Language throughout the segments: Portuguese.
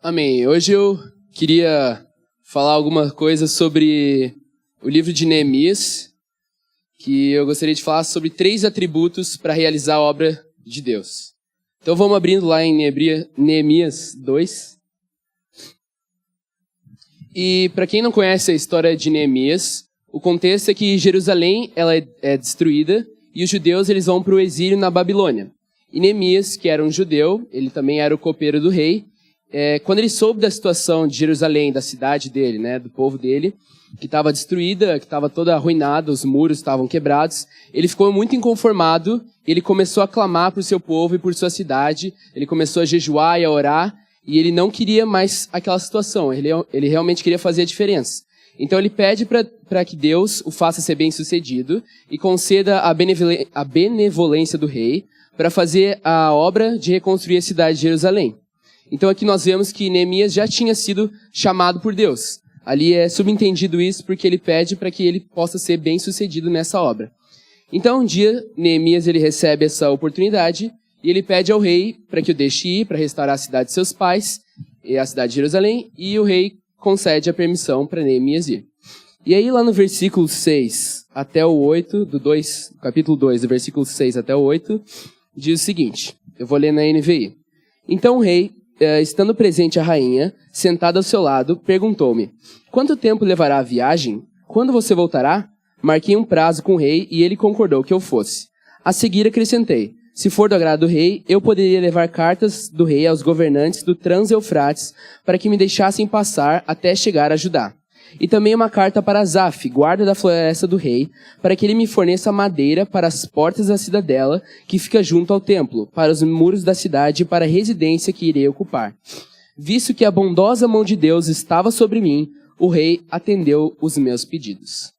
Amém. Hoje eu queria falar alguma coisa sobre o livro de Neemias, que eu gostaria de falar sobre 3 atributos para realizar a obra de Deus. Então vamos abrindo lá em Neemias 2. E para quem não conhece a história de Neemias, o contexto é que Jerusalém ela é destruída e os judeus eles vão para o exílio na Babilônia. E Neemias, que era um judeu, ele também era o copeiro do rei. Quando ele soube da situação de Jerusalém, da cidade dele, do povo dele, que estava destruída, que estava toda arruinada, os muros estavam quebrados, ele ficou muito inconformado, ele começou a clamar para o seu povo e por sua cidade, ele começou a jejuar e a orar, e ele não queria mais aquela situação, ele realmente queria fazer a diferença. Então ele pede para que Deus o faça ser bem-sucedido e conceda a benevolência do rei para fazer a obra de reconstruir a cidade de Jerusalém. Então aqui nós vemos que Neemias já tinha sido chamado por Deus. Ali é subentendido isso porque ele pede para que ele possa ser bem-sucedido nessa obra. Então um dia Neemias ele recebe essa oportunidade e ele pede ao rei para que o deixe ir para restaurar a cidade de seus pais, e a cidade de Jerusalém, e o rei concede a permissão para Neemias ir. E aí lá no versículo 6 até o 8, capítulo 2, do versículo 6 até o 8, diz o seguinte, eu vou ler na NVI. Então o rei, estando presente a rainha, sentada ao seu lado, perguntou-me, quanto tempo levará a viagem? Quando você voltará? Marquei um prazo com o rei e ele concordou que eu fosse. A seguir acrescentei, se for do agrado do rei, eu poderia levar cartas do rei aos governantes do Trans-Eufrates para que me deixassem passar até chegar a Judá. E também uma carta para Asaf, guarda da floresta do rei, para que ele me forneça madeira para as portas da cidadela, que fica junto ao templo, para os muros da cidade e para a residência que irei ocupar. Visto que a bondosa mão de Deus estava sobre mim, o rei atendeu os meus pedidos.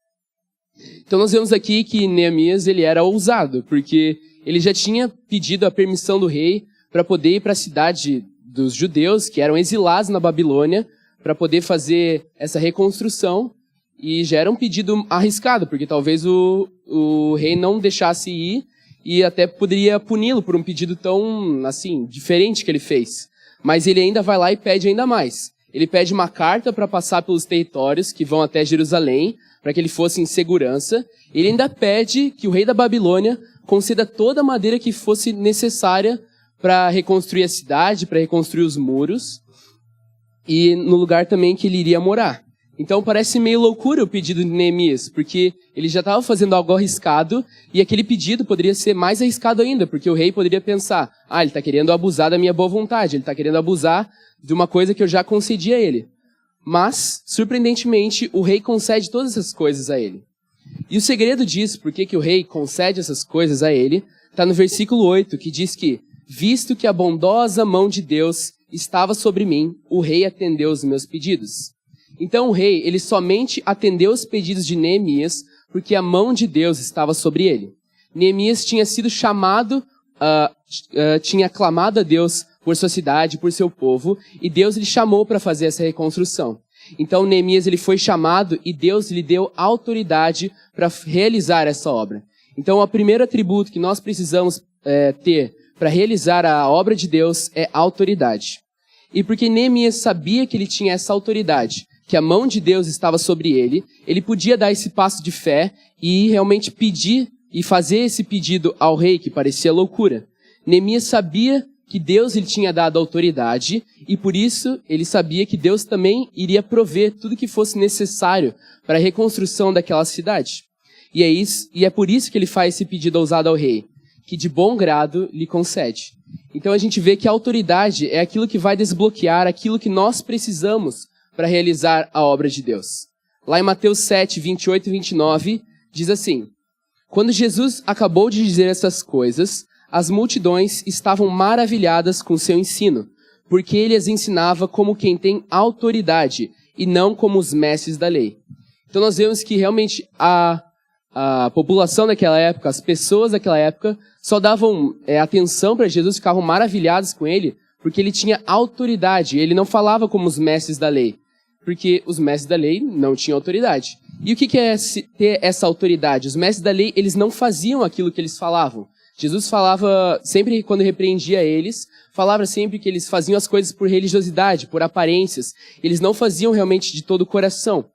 Então nós vemos aqui que Neemias ele era ousado, porque ele já tinha pedido a permissão do rei para poder ir para a cidade dos judeus, que eram exilados na Babilônia, para poder fazer essa reconstrução, e já era um pedido arriscado, porque talvez o rei não deixasse ir e até poderia puni-lo por um pedido tão, diferente que ele fez. Mas ele ainda vai lá e pede ainda mais. Ele pede uma carta para passar pelos territórios que vão até Jerusalém, para que ele fosse em segurança. Ele ainda pede que o rei da Babilônia conceda toda a madeira que fosse necessária para reconstruir a cidade, para reconstruir os muros, e no lugar também que ele iria morar. Então parece meio loucura o pedido de Neemias, porque ele já estava fazendo algo arriscado, e aquele pedido poderia ser mais arriscado ainda, porque o rei poderia pensar, ele está querendo abusar da minha boa vontade, ele está querendo abusar de uma coisa que eu já concedi a ele. Mas, surpreendentemente, o rei concede todas essas coisas a ele. E o segredo disso, por que o rei concede essas coisas a ele, está no versículo 8, que diz que, visto que a bondosa mão de Deus estava sobre mim, o rei atendeu os meus pedidos. Então o rei, ele somente atendeu os pedidos de Neemias, porque a mão de Deus estava sobre ele. Neemias tinha sido chamado, tinha clamado a Deus por sua cidade, por seu povo, e Deus lhe chamou para fazer essa reconstrução. Então Neemias ele foi chamado e Deus lhe deu autoridade para realizar essa obra. Então o primeiro atributo que nós precisamos ter para realizar a obra de Deus é autoridade. E porque Neemias sabia que ele tinha essa autoridade, que a mão de Deus estava sobre ele, ele podia dar esse passo de fé e realmente pedir e fazer esse pedido ao rei, que parecia loucura. Neemias sabia que Deus lhe tinha dado autoridade e por isso ele sabia que Deus também iria prover tudo que fosse necessário para a reconstrução daquela cidade. E é por isso que ele faz esse pedido ousado ao rei, que de bom grado lhe concede. Então a gente vê que a autoridade é aquilo que vai desbloquear aquilo que nós precisamos para realizar a obra de Deus. Lá em Mateus 7, 28 e 29, diz assim, quando Jesus acabou de dizer essas coisas, as multidões estavam maravilhadas com seu ensino, porque ele as ensinava como quem tem autoridade e não como os mestres da lei. Então nós vemos que realmente a população daquela época, as pessoas daquela época, só davam atenção para Jesus, ficavam maravilhados com ele, porque ele tinha autoridade. Ele não falava como os mestres da lei, porque os mestres da lei não tinham autoridade. E o que é ter essa autoridade? Os mestres da lei, eles não faziam aquilo que eles falavam. Jesus falava, sempre quando repreendia eles, falava sempre que eles faziam as coisas por religiosidade, por aparências. Eles não faziam realmente de todo o coração.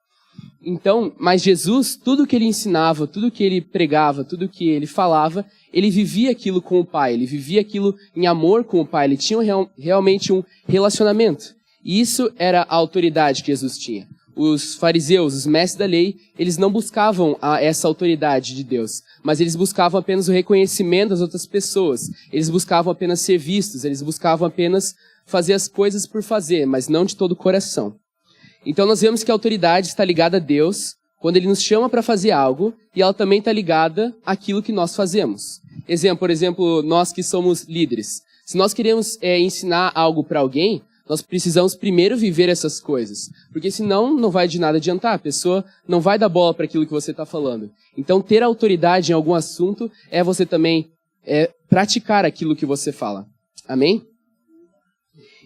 Então, mas Jesus, tudo que ele ensinava, tudo que ele pregava, tudo que ele falava, ele vivia aquilo com o Pai, ele vivia aquilo em amor com o Pai, ele tinha realmente um relacionamento. E isso era a autoridade que Jesus tinha. Os fariseus, os mestres da lei, eles não buscavam essa autoridade de Deus, mas eles buscavam apenas o reconhecimento das outras pessoas. Eles buscavam apenas ser vistos, eles buscavam apenas fazer as coisas por fazer, mas não de todo o coração. Então nós vemos que a autoridade está ligada a Deus quando Ele nos chama para fazer algo, e ela também está ligada àquilo que nós fazemos. Por exemplo, nós que somos líderes. Se nós queremos ensinar algo para alguém, nós precisamos primeiro viver essas coisas, porque senão não vai de nada adiantar, a pessoa não vai dar bola para aquilo que você está falando. Então ter autoridade em algum assunto é você também praticar aquilo que você fala. Amém?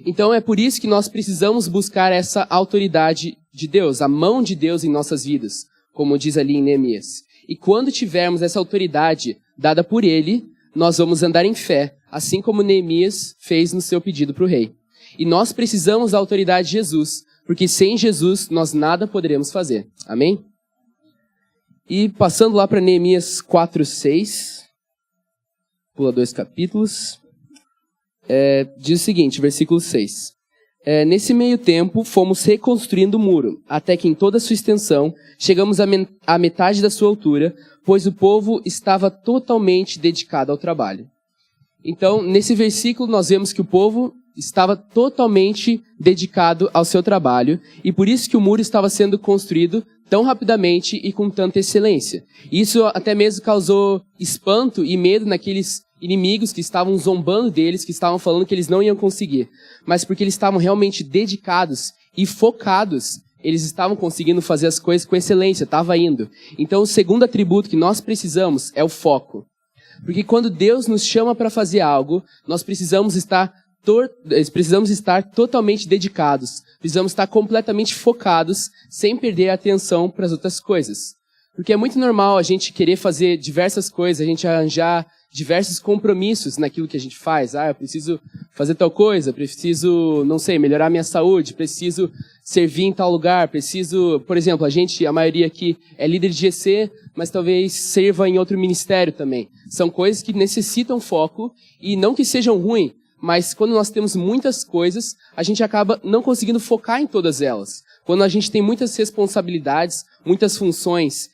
Então é por isso que nós precisamos buscar essa autoridade de Deus, a mão de Deus em nossas vidas, como diz ali em Neemias. E quando tivermos essa autoridade dada por Ele, nós vamos andar em fé, assim como Neemias fez no seu pedido para o rei. E nós precisamos da autoridade de Jesus, porque sem Jesus nós nada poderemos fazer. Amém? E passando lá para Neemias 4:6, pula 2 capítulos, diz o seguinte, versículo 6. Nesse meio tempo, fomos reconstruindo o muro, até que em toda a sua extensão chegamos à metade da sua altura, pois o povo estava totalmente dedicado ao trabalho. Então, nesse versículo, nós vemos que o povo estava totalmente dedicado ao seu trabalho, e por isso que o muro estava sendo construído tão rapidamente e com tanta excelência. Isso até mesmo causou espanto e medo naqueles inimigos que estavam zombando deles, que estavam falando que eles não iam conseguir. Mas porque eles estavam realmente dedicados e focados, eles estavam conseguindo fazer as coisas com excelência, estava indo. Então o segundo atributo que nós precisamos é o foco. Porque quando Deus nos chama para fazer algo, nós precisamos estar totalmente dedicados, precisamos estar completamente focados, sem perder a atenção para as outras coisas. Porque é muito normal a gente querer fazer diversas coisas, a gente arranjar diversos compromissos naquilo que a gente faz. Eu preciso fazer tal coisa, preciso, não sei, melhorar minha saúde, preciso servir em tal lugar, preciso, por exemplo, a maioria aqui é líder de GC, mas talvez sirva em outro ministério também. São coisas que necessitam foco, e não que sejam ruins, mas quando nós temos muitas coisas, a gente acaba não conseguindo focar em todas elas. Quando a gente tem muitas responsabilidades, muitas funções,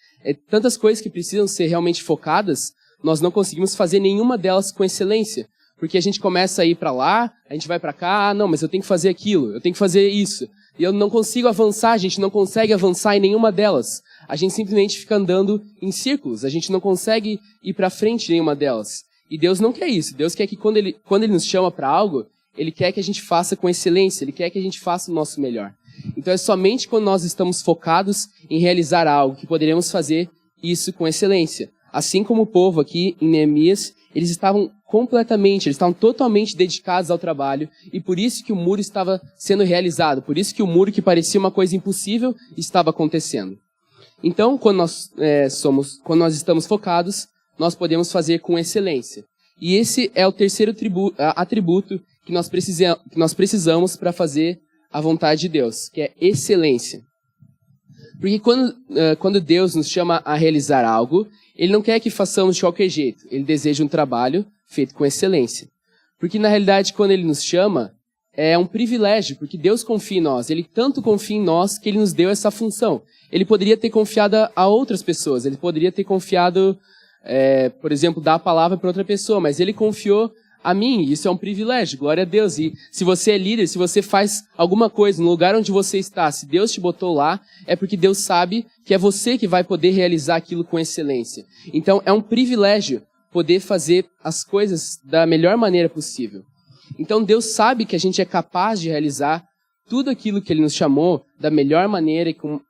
tantas coisas que precisam ser realmente focadas, nós não conseguimos fazer nenhuma delas com excelência. Porque a gente começa a ir para lá, a gente vai para cá, não, mas eu tenho que fazer aquilo, eu tenho que fazer isso. E eu não consigo avançar, a gente não consegue avançar em nenhuma delas. A gente simplesmente fica andando em círculos, a gente não consegue ir para frente em nenhuma delas. E Deus não quer isso. Deus quer que quando Ele nos chama para algo, Ele quer que a gente faça com excelência, Ele quer que a gente faça o nosso melhor. Então é somente quando nós estamos focados em realizar algo que poderemos fazer isso com excelência. Assim como o povo aqui em Neemias, eles estavam totalmente dedicados ao trabalho, e por isso que o muro estava sendo realizado, por isso que o muro que parecia uma coisa impossível estava acontecendo. Então, quando nós estamos focados, nós podemos fazer com excelência. E esse é o terceiro atributo que nós precisamos para fazer a vontade de Deus, que é excelência. Porque quando Deus nos chama a realizar algo, Ele não quer que façamos de qualquer jeito. Ele deseja um trabalho feito com excelência. Porque na realidade, quando Ele nos chama, é um privilégio, porque Deus confia em nós. Ele tanto confia em nós que Ele nos deu essa função. Ele poderia ter confiado a outras pessoas, Ele poderia ter confiado, por exemplo, dar a palavra para outra pessoa, mas Ele confiou a mim, isso é um privilégio, glória a Deus. E se você é líder, se você faz alguma coisa no lugar onde você está, se Deus te botou lá, é porque Deus sabe que é você que vai poder realizar aquilo com excelência. Então é um privilégio poder fazer as coisas da melhor maneira possível. Então Deus sabe que a gente é capaz de realizar tudo aquilo que Ele nos chamou da melhor maneira e com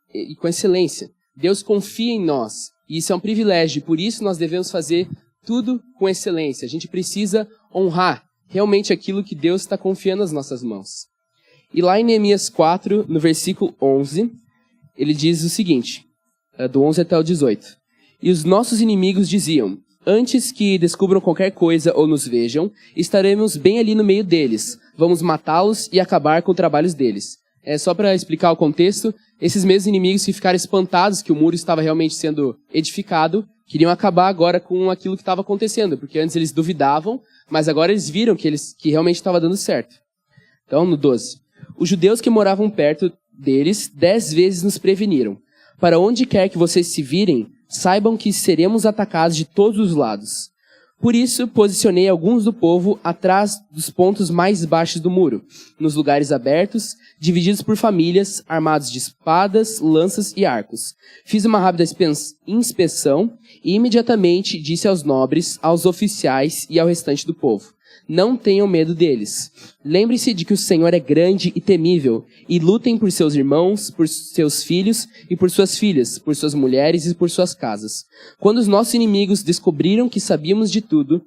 excelência. Deus confia em nós, e isso é um privilégio, e por isso nós devemos fazer tudo com excelência. A gente precisa honrar realmente aquilo que Deus está confiando nas nossas mãos. E lá em Neemias 4, no versículo 11, ele diz o seguinte, do 11 até o 18. E os nossos inimigos diziam, Antes que descubram qualquer coisa ou nos vejam, estaremos bem ali no meio deles. Vamos matá-los e acabar com os trabalhos deles. Só para explicar o contexto, esses mesmos inimigos que ficaram espantados que o muro estava realmente sendo edificado, queriam acabar agora com aquilo que estava acontecendo, porque antes eles duvidavam, mas agora eles viram que realmente estava dando certo. Então, no 12. Os judeus que moravam perto deles 10 vezes nos preveniram. Para onde quer que vocês se virem, saibam que seremos atacados de todos os lados. Por isso, posicionei alguns do povo atrás dos pontos mais baixos do muro, nos lugares abertos, divididos por famílias, armados de espadas, lanças e arcos. Fiz uma rápida inspeção e imediatamente disse aos nobres, aos oficiais e ao restante do povo: não tenham medo deles. Lembre-se de que o Senhor é grande e temível, e lutem por seus irmãos, por seus filhos e por suas filhas, por suas mulheres e por suas casas. Quando os nossos inimigos descobriram que sabíamos de tudo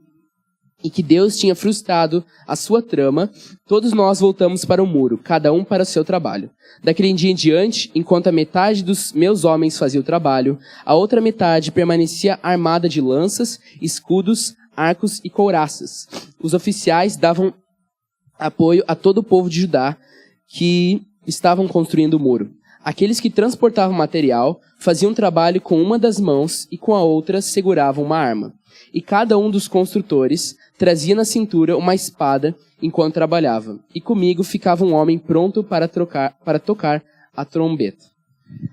e que Deus tinha frustrado a sua trama, todos nós voltamos para o muro, cada um para o seu trabalho. Daquele dia em diante, enquanto a metade dos meus homens fazia o trabalho, a outra metade permanecia armada de lanças, escudos, arcos e couraças. Os oficiais davam apoio a todo o povo de Judá que estavam construindo o muro. Aqueles que transportavam material faziam trabalho com uma das mãos e com a outra seguravam uma arma. E cada um dos construtores trazia na cintura uma espada enquanto trabalhava. E comigo ficava um homem pronto para tocar a trombeta.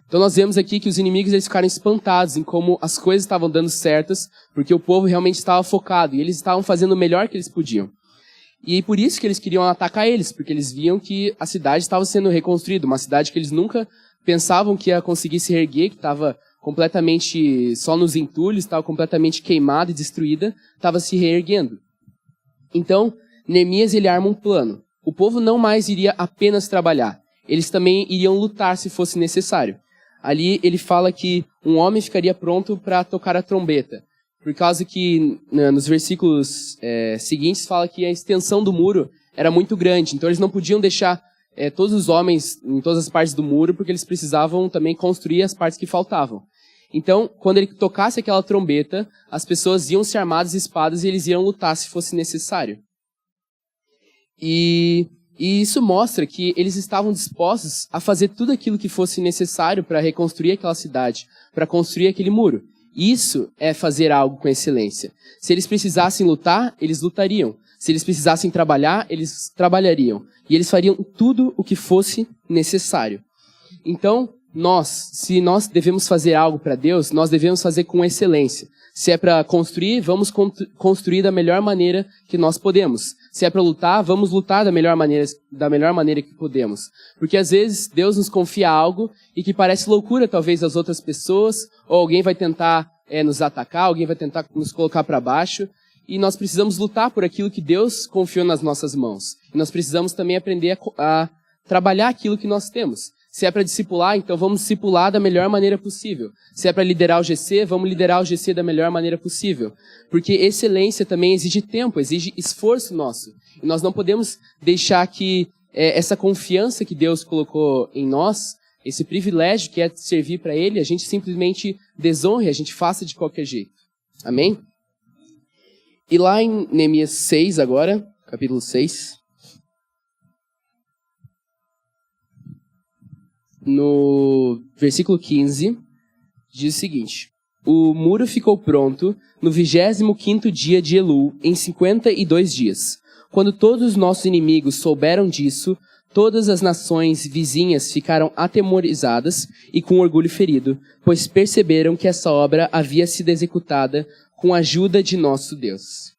Então nós vemos aqui que os inimigos eles ficaram espantados em como as coisas estavam dando certas, porque o povo realmente estava focado e eles estavam fazendo o melhor que eles podiam. E por isso que eles queriam atacar eles, porque eles viam que a cidade estava sendo reconstruída, uma cidade que eles nunca pensavam que ia conseguir se reerguer, que estava completamente só nos entulhos, estava completamente queimada e destruída, estava se reerguendo. Então, Neemias ele arma um plano. O povo não mais iria apenas trabalhar, eles também iriam lutar se fosse necessário. Ali ele fala que um homem ficaria pronto para tocar a trombeta, por causa que nos versículos seguintes fala que a extensão do muro era muito grande, então eles não podiam deixar todos os homens em todas as partes do muro, porque eles precisavam também construir as partes que faltavam. Então, quando ele tocasse aquela trombeta, as pessoas iam se armadas de espadas e eles iam lutar se fosse necessário. E isso mostra que eles estavam dispostos a fazer tudo aquilo que fosse necessário para reconstruir aquela cidade, para construir aquele muro. Isso é fazer algo com excelência. Se eles precisassem lutar, eles lutariam. Se eles precisassem trabalhar, eles trabalhariam. E eles fariam tudo o que fosse necessário. Então, se nós devemos fazer algo para Deus, nós devemos fazer com excelência. Se é para construir, vamos construir da melhor maneira que nós podemos. Se é para lutar, vamos lutar da melhor maneira que podemos. Porque às vezes Deus nos confia algo e que parece loucura talvez às outras pessoas, ou alguém vai tentar nos atacar, alguém vai tentar nos colocar para baixo, e nós precisamos lutar por aquilo que Deus confiou nas nossas mãos. E nós precisamos também aprender a trabalhar aquilo que nós temos. Se é para discipular, então vamos discipular da melhor maneira possível. Se é para liderar o GC, vamos liderar o GC da melhor maneira possível. Porque excelência também exige tempo, exige esforço nosso. E nós não podemos deixar que essa confiança que Deus colocou em nós, esse privilégio que é servir para Ele, a gente simplesmente desonre, a gente faça de qualquer jeito. Amém? E lá em Neemias 6 agora, capítulo 6... no versículo 15, diz o seguinte: o muro ficou pronto no 25º dia de Elul, em 52 dias. Quando todos os nossos inimigos souberam disso, todas as nações vizinhas ficaram atemorizadas e com orgulho ferido, pois perceberam que essa obra havia sido executada com a ajuda de nosso Deus.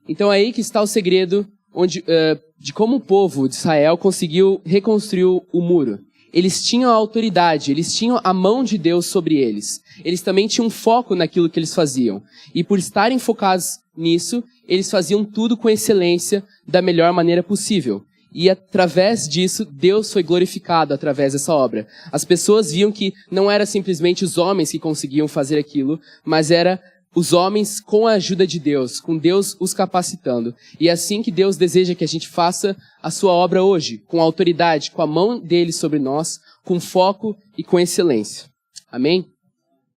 Então é aí que está o segredo de como o povo de Israel conseguiu reconstruir o muro. Eles tinham a autoridade, eles tinham a mão de Deus sobre eles. Eles também tinham foco naquilo que eles faziam. E por estarem focados nisso, eles faziam tudo com excelência, da melhor maneira possível. E através disso, Deus foi glorificado através dessa obra. As pessoas viam que não era simplesmente os homens que conseguiam fazer aquilo, mas era os homens com a ajuda de Deus, com Deus os capacitando. E é assim que Deus deseja que a gente faça a sua obra hoje, com autoridade, com a mão dele sobre nós, com foco e com excelência. Amém?